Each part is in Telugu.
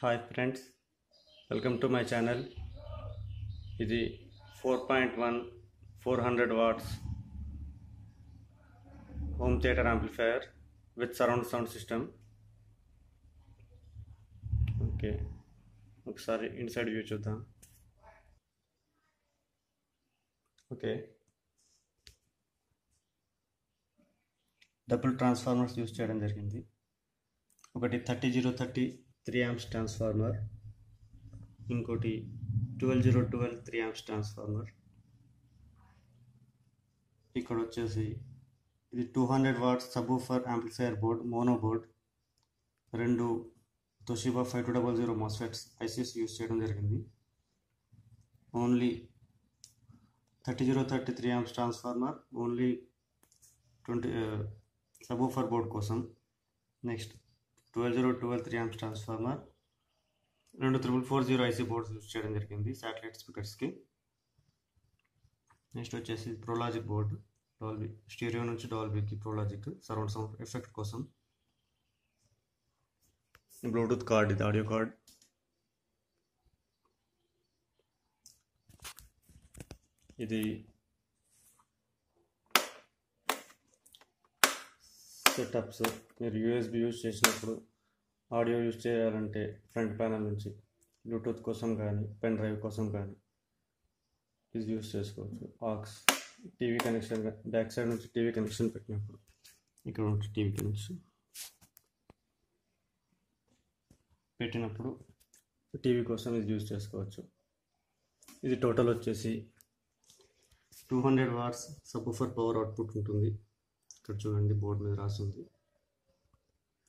Hi friends, welcome to my channel. ఇది 4.1 400 watts home theatre amplifier with surround sound system. Okay, ఒకసారి ఇన్సైడ్ వ్యూ చూద్దాం. ఓకే, డబుల్ ట్రాన్స్ఫార్మర్స్ యూజ్ చేయడం జరిగింది. ఒకటి 30030 3 amps ట్రాన్స్ఫార్మర్, ఇంకోటి 12012 3 amps ట్రాన్స్ఫార్మర్. ఇక్కడ వచ్చేసి ఇది 200 watts subwoofer amplifier board, mono board. రెండు తోషిబా 5200 మాస్ఫెట్స్ ఐసీస్ యూజ్ చేయడం జరిగింది. Only 30030 3 amps transformer, only 20 subwoofer board కోసం. Next 12012 3 amps transformer, 24440 IC boards use చేయడం జరిగింది శాటిలైట్ స్పీకర్స్కి. నెక్స్ట్ వచ్చేసి ప్రోలాజిక్ బోర్డు, డాల్బీ స్టీరియో నుంచి డాల్బీకి ప్రోలాజిక్ సరౌండ్ సౌండ్ ఎఫెక్ట్ కోసం. బ్లూటూత్ కార్డ్, ఇది ఆడియో కార్డ్. ఇది సెటప్స్. మీరు యూఎస్బి యూజ్ చేసినప్పుడు ఆడియో యూజ్ చేయాలంటే ఫ్రంట్ ప్యానల్ నుంచి బ్లూటూత్ కోసం కానీ పెన్ డ్రైవ్ కోసం కానీ ఇది యూజ్ చేసుకోవచ్చు. Aux, TV connection, back side నుంచి టీవీ కనెక్షన్ పెట్టినప్పుడు ఇక్కడ నుంచి టీవీ కనెక్షన్ పెట్టినప్పుడు టీవీ కోసం ఇది యూజ్ చేసుకోవచ్చు. ఇది టోటల్ వచ్చేసి 200 వాట్స్ సబ్వూఫర్ పవర్ అవుట్పుట్ ఉంటుంది. ఇక్కడ చూడండి, బోర్డు మీద రాసింది.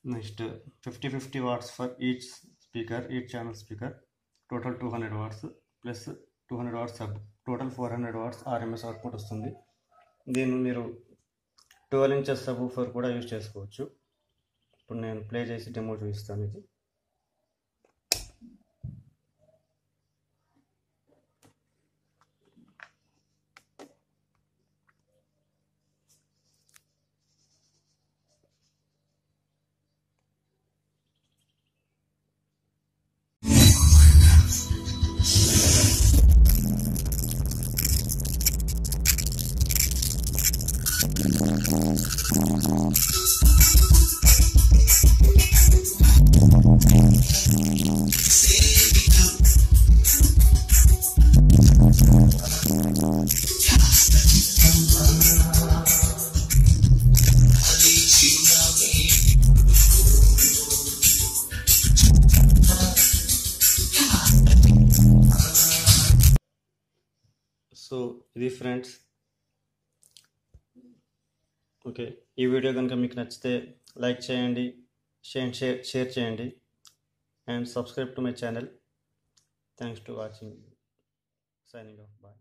Next 50 watts for each speaker, each channel speaker. Total 200 watts plus 200 watts sub, total 400 watts RMS output వస్తుంది. దీన్ని మీరు 12 inches సబ్వూఫర్ కూడా యూజ్ చేసుకోవచ్చు. ఇప్పుడు నేను ప్లే చేసి డెమో చూపిస్తాను. ఇది సో ఇది ఫ్రెండ్స్. ఓకే, ఈ వీడియో కనుక మీకు నచ్చితే లైక్ చేయండి, షేర్ చేయండి and subscribe to my channel. Thanks to watching. Signing off. Bye.